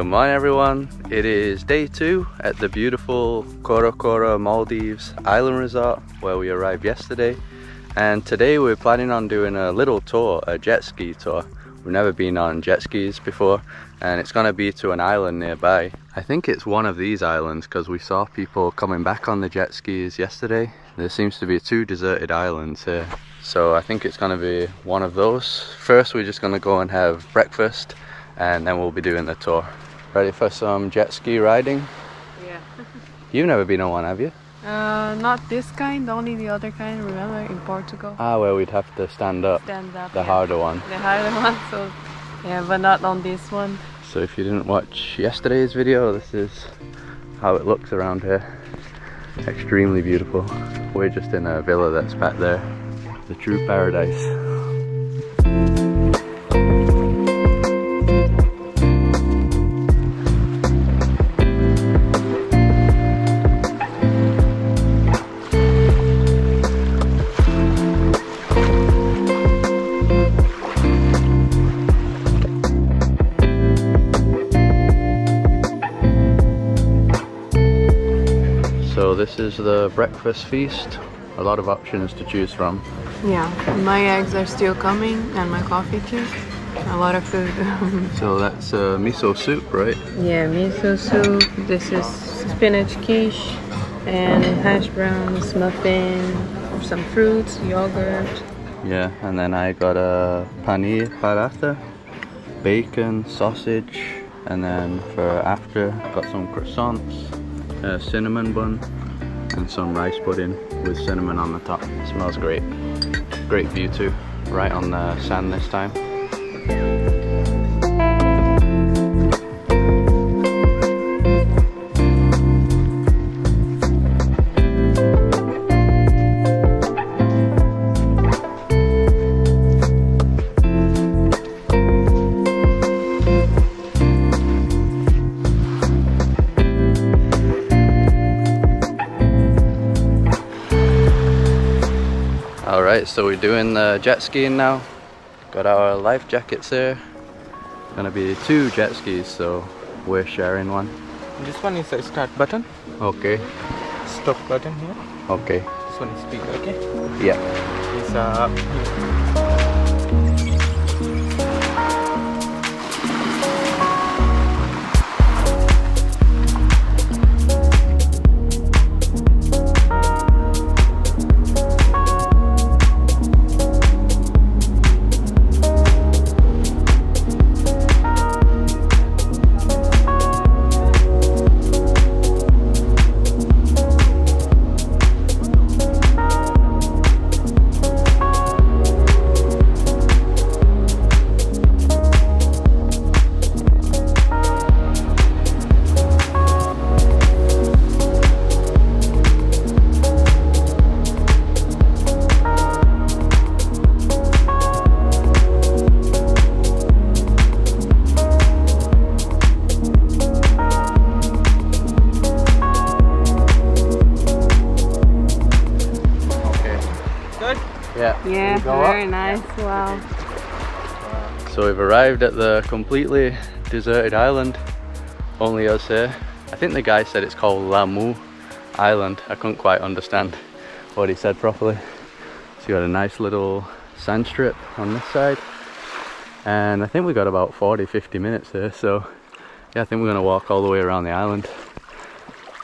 Good morning everyone, it is day 2 at the beautiful Cora Cora Maldives island resort where we arrived yesterday, and today we're planning on doing a little tour, a jet ski tour. We've never been on jet skis before and it's going to be to an island nearby. I think it's one of these islands because we saw people coming back on the jet skis yesterday. There seems to be 2 deserted islands here, so I think it's going to be one of those. First we're just going to go and have breakfast and then we'll be doing the tour. Ready for some jet ski riding? Yeah. You've never been on one, have you? Not this kind, only the other kind, remember, in Portugal. Ah, where we'd have to stand up. Stand up, the yeah. harder one. The harder one, so yeah, but not on this one. So if you didn't watch yesterday's video, this is how it looks around here. Extremely beautiful. We're just in a villa that's back there. The true paradise. So this is the breakfast feast. A lot of options to choose from. Yeah, my eggs are still coming and my coffee too. A lot of food. So that's miso soup, right? Yeah, miso soup. This is spinach quiche and hash browns, muffin, some fruits, yogurt. Yeah, and then I got a paneer paratha, bacon, sausage, and then for after got some croissants, a cinnamon bun, and some rice pudding with cinnamon on the top. It smells great. Great view too, right on the sand this time. Alright, so we're doing the jet skiing now. Got our life jackets here. Gonna be 2 jet skis, so we're sharing one. This one is a start button. Okay. Stop button here. Okay. This one is speaker, okay? Yeah. It's Yeah, very nice, wow. So we've arrived at the completely deserted island. Only us here. I think the guy said it's called Lamu Island. I couldn't quite understand what he said properly. So you got a nice little sand strip on this side. And I think we got about 40-50 minutes here. So yeah, I think we're gonna walk all the way around the island.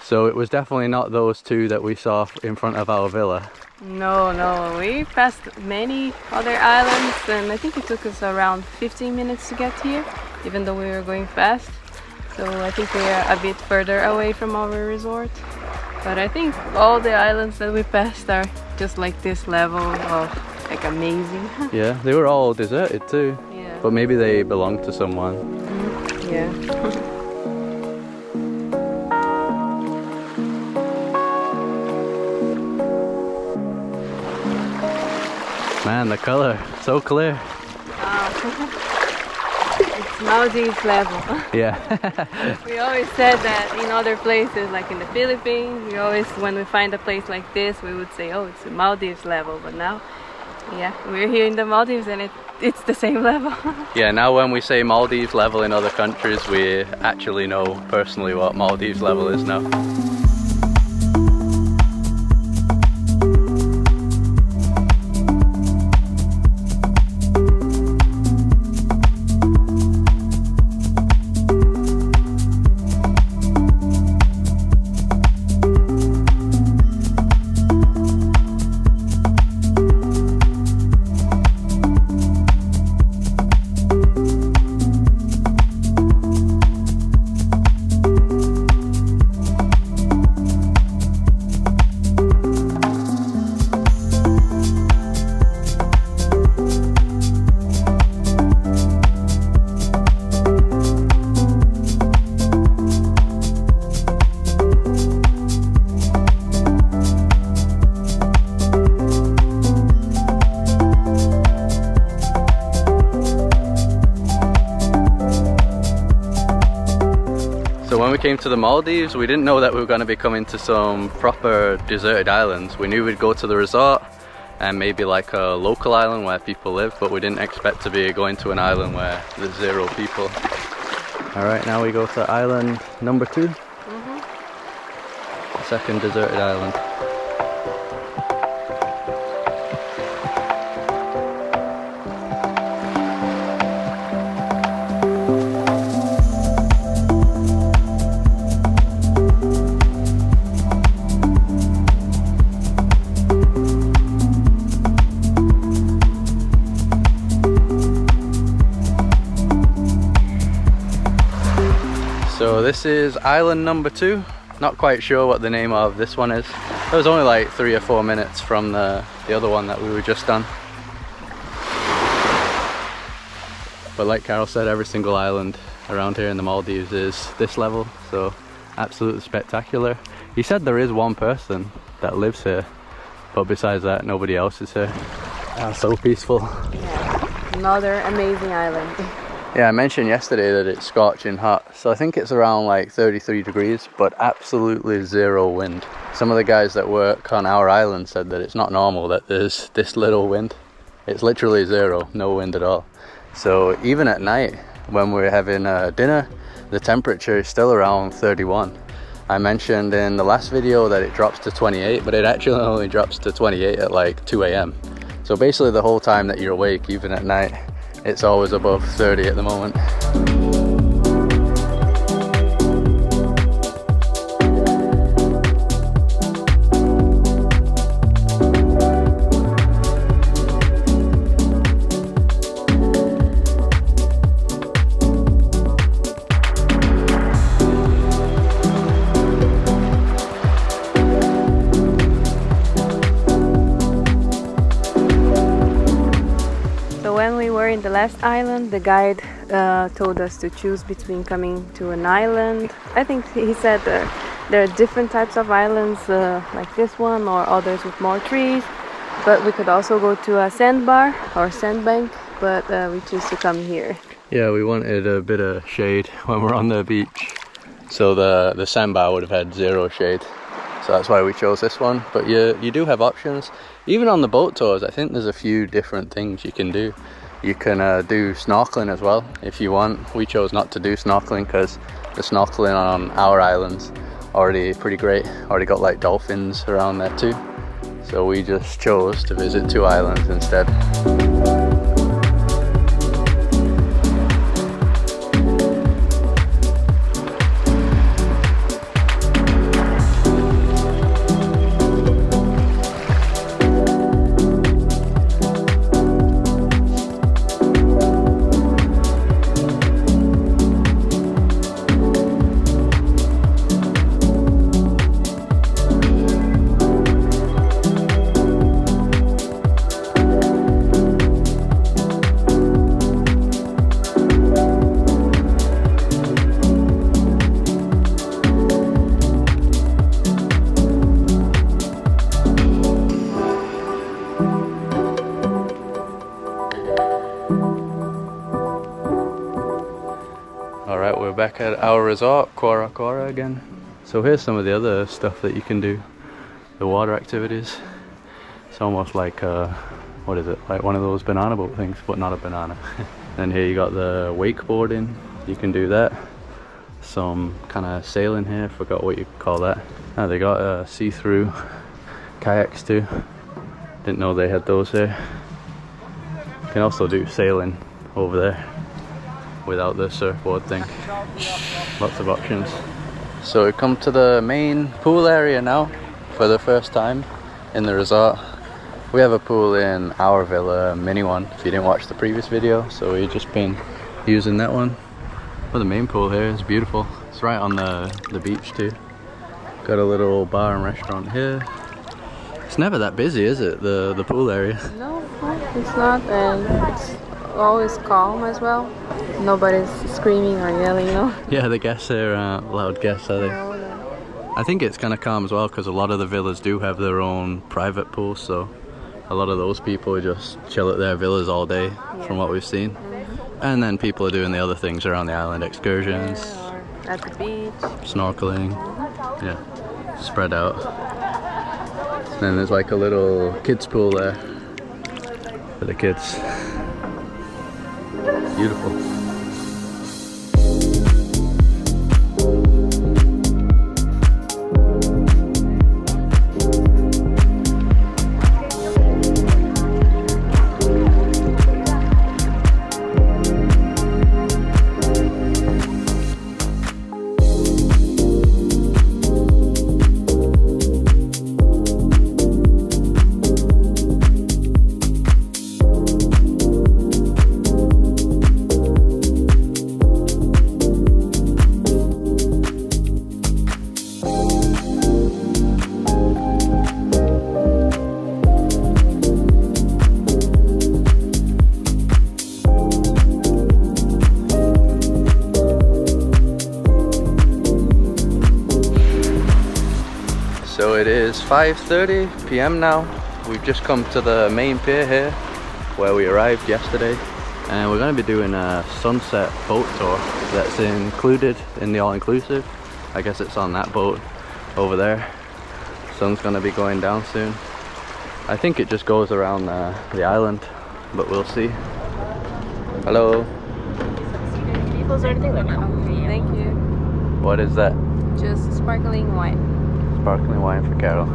So it was definitely not those 2 that we saw in front of our villa. No, we passed many other islands and I think it took us around 15 minutes to get here, even though we were going fast. So I think we are a bit further away from our resort. But I think all the islands that we passed are just like this level of like amazing. Yeah, they were all deserted too. Yeah. But maybe they belong to someone. Yeah. Man, the color, so clear. It's Maldives level. Yeah. We always said that in other places, like in the Philippines, we always, when we find a place like this, we would say, oh, it's a Maldives level. But now Yeah, we're here in the Maldives and it's the same level. Yeah, now when we say Maldives level in other countries, we actually know personally what Maldives level is now. So when we came to the Maldives, we didn't know that we were going to be coming to some proper deserted islands. We knew we'd go to the resort and maybe like a local island where people live, but we didn't expect to be going to an island where there's 0 people. Alright, now we go to island number 2. Second deserted island. So this is island number 2. Not quite sure what the name of this one is. It was only like 3 or 4 minutes from the other one that we were just on. But like Carol said, every single island around here in the Maldives is this level, so absolutely spectacular. He said there is one person that lives here, but besides that, nobody else is here. So peaceful. Yeah, another amazing island. Yeah, I mentioned yesterday that it's scorching hot, so I think it's around like 33 degrees, but absolutely 0 wind. Some of the guys that work on our island said that it's not normal that there's this little wind. It's literally 0, no wind at all. So even at night, when we're having dinner, the temperature is still around 31. I mentioned in the last video that it drops to 28, but it actually only drops to 28 at like 2 AM. So basically the whole time that you're awake, even at night, it's always above 30 at the moment. In the last island, the guide told us to choose between coming to an island. I think he said there are different types of islands like this one or others with more trees, but we could also go to a sandbar or sandbank, but we choose to come here. Yeah, we wanted a bit of shade when we're on the beach, so the sandbar would have had 0 shade, so that's why we chose this one. But you do have options. Even on the boat tours, I think there's a few different things you can do. You can do snorkeling as well if you want. We chose not to do snorkeling because the snorkeling on our island's already pretty great. Already got like dolphins around there too. So we just chose to visit 2 islands instead. Alright, we're back at our resort, Cora Cora again. So here's some of the other stuff that you can do. The water activities. It's almost like a what is it, like one of those banana boat things, but not a banana. And here you got the wakeboarding, you can do that. Some kind of sailing here, forgot what you call that. Oh, they got see-through kayaks too. Didn't know they had those here. You can also do sailing over there without the surfboard thing. Lots of options. So we come to the main pool area now for the first time in the resort. We have a pool in our villa, a mini one, if you didn't watch the previous video, so we've just been using that one. But the main pool here is beautiful. It's right on the beach too. Got a little bar and restaurant here. It's never that busy, is it, the pool area? No, it's not, and it's always calm as well. Nobody's screaming or yelling, no? Yeah, the guests here aren't loud guests, are they? No. I think it's kind of calm as well because a lot of the villas do have their own private pools, so a lot of those people just chill at their villas all day, from what we've seen. And then people are doing the other things around the island, excursions, Or at the beach. snorkeling, yeah, spread out. And then there's like a little kids pool there for the kids. Beautiful. So it is 5:30 p.m. now. We've just come to the main pier here where we arrived yesterday, and we're going to be doing a sunset boat tour that's included in the all-inclusive. I guess it's on that boat over there. Sun's going to be going down soon. I think it just goes around the island, but we'll see. Hello. Thank you. What is that? Just sparkling wine. Sparkling wine for Carol.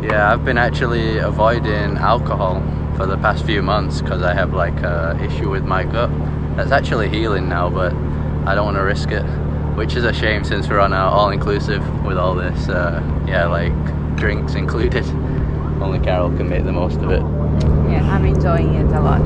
Yeah, I've been actually avoiding alcohol for the past few months because I have like an issue with my gut. That's actually healing now, but I don't want to risk it, which is a shame since we're on an all-inclusive with all this, yeah, like drinks included. Only Carol can make the most of it. Yeah, I'm enjoying it a lot.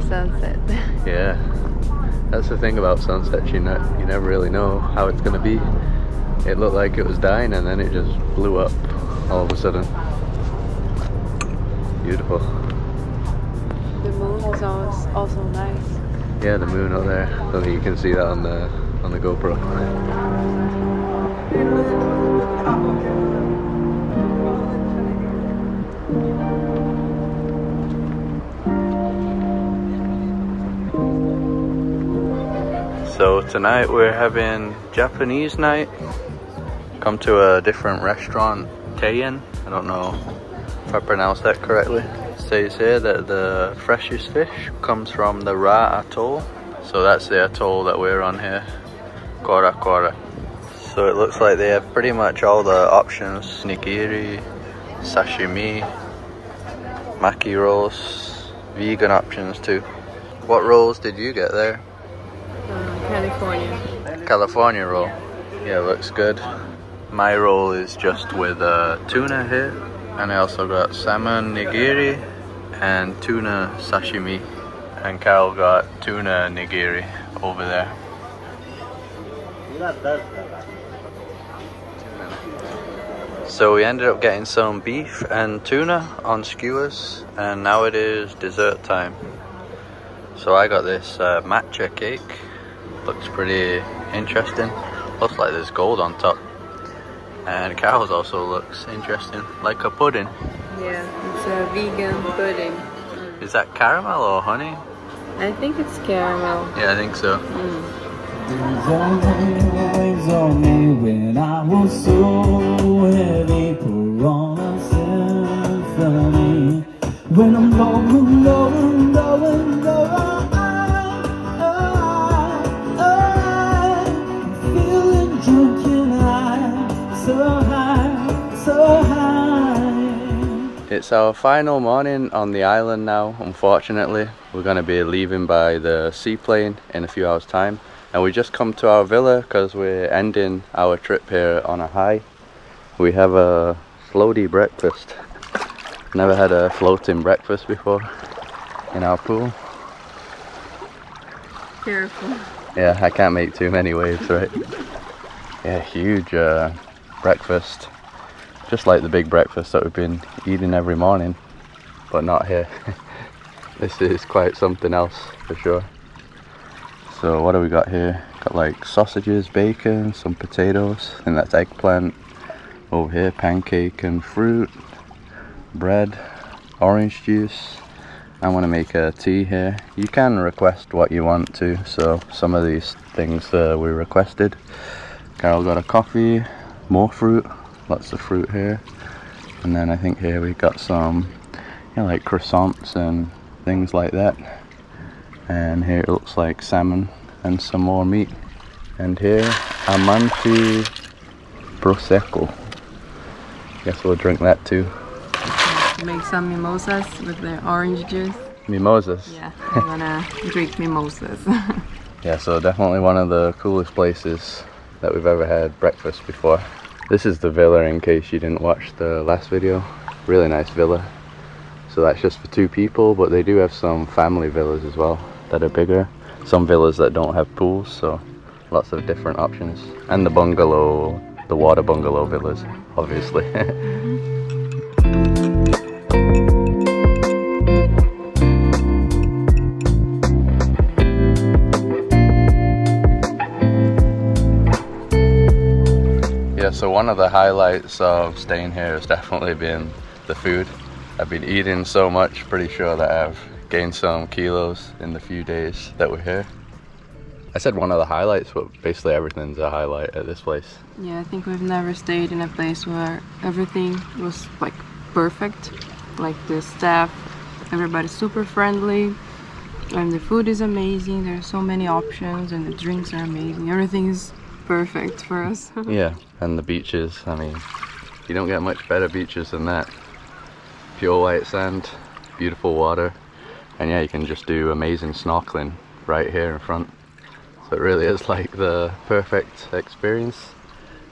Sunset. Yeah, that's the thing about sunsets, you never really know how it's gonna be. It looked like it was dying and then it just blew up all of a sudden. Beautiful. The moon is also nice. Yeah, the moon up there. I don't think you can see that on the GoPro. So tonight we're having Japanese night. Come to a different restaurant, Teian. I don't know if I pronounced that correctly. It says here that the freshest fish comes from the Ra Atoll. So that's the atoll that we're on here, Cora Cora. So it looks like they have pretty much all the options. Nigiri, sashimi, maki rolls, vegan options too. What rolls did you get there? Cauliflower California roll. Yeah, looks good. My roll is just with tuna here, and I also got salmon nigiri and tuna sashimi, and Carol got tuna nigiri over there. So we ended up getting some beef and tuna on skewers, and now it is dessert time. So I got this matcha cake. Looks pretty interesting. Looks like there's gold on top. And Carol's also looks interesting, like a pudding. Yeah, it's a vegan pudding. Is that caramel or honey? I think it's caramel. Yeah, I think so. On me when I was so heavy, pour on a symphony. When I'm going, going, going, going, I'm feeling drunk and high, so high, so high. It's our final morning on the island now, unfortunately. We're going to be leaving by the seaplane in a few hours' time. And we just come to our villa because we're ending our trip here on a high. We have a floaty breakfast. Never had a floating breakfast before in our pool. Careful. Yeah, I can't make too many waves, right? Yeah, huge breakfast. Just like the big breakfast that we've been eating every morning, but not here. This is quite something else for sure. So what do we got here? Got like sausages, bacon, some potatoes, I think that's eggplant. Over here, pancake and fruit, bread, orange juice. I want to make a tea here. You can request what you want to, so some of these things we requested. Carol got a coffee, more fruit, lots of fruit here. And then I think here we got some, you know, like croissants and things like that. And here it looks like salmon and some more meat. And here, Amanti Prosecco. Guess we'll drink that too. Make some mimosas with the orange juice. Mimosas? Yeah, I'm gonna drink mimosas. Yeah, so definitely one of the coolest places that we've ever had breakfast before. This is the villa in case you didn't watch the last video. Really nice villa. So that's just for 2 people, but they do have some family villas as well that are bigger. Some villas that don't have pools, so lots of different options. And the bungalow, the water bungalow villas, obviously. Yeah, so one of the highlights of staying here has definitely been the food. I've been eating so much, pretty sure that I've gained some kilos in the few days that we're here. I said one of the highlights, but basically everything's a highlight at this place. Yeah, I think we've never stayed in a place where everything was like perfect. Like the staff, everybody's super friendly, and the food is amazing. There's so many options, and the drinks are amazing. Everything is perfect for us. Yeah, and the beaches, I mean, you don't get much better beaches than that. Pure white sand, beautiful water, and yeah, you can just do amazing snorkeling right here in front. So it really is like the perfect experience.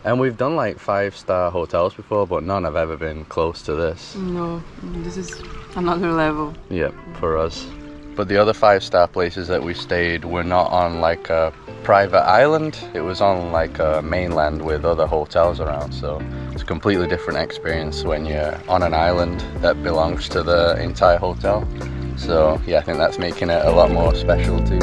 And we've done like 5-star hotels before, but none have ever been close to this. No, this is another level. Yeah, for us. But the other 5-star places that we stayed were not on like a private island. It was on like a mainland with other hotels around. So it's a completely different experience when you're on an island that belongs to the entire hotel. So yeah, I think that's making it a lot more special too.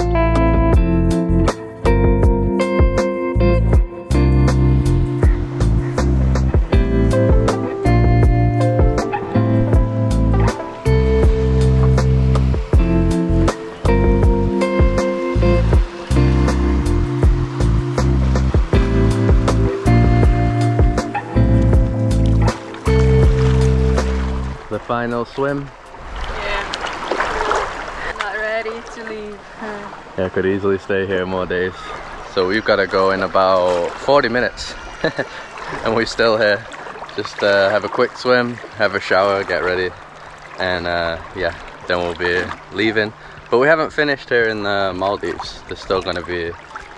The final swim. Yeah, not ready to leave. Yeah, I could easily stay here more days. So we've got to go in about 40 minutes and we're still here. Just have a quick swim, have a shower, get ready, and yeah, then we'll be leaving. But we haven't finished here in the Maldives. There's still going to be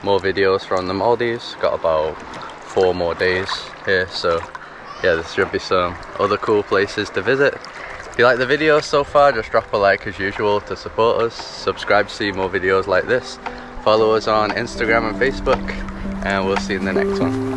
more videos from the Maldives. Got about 4 more days here, so yeah, there should be some other cool places to visit. If you like the video so far, just drop a like as usual to support us. Subscribe to see more videos like this. Follow us on Instagram and Facebook, and we'll see you in the next one.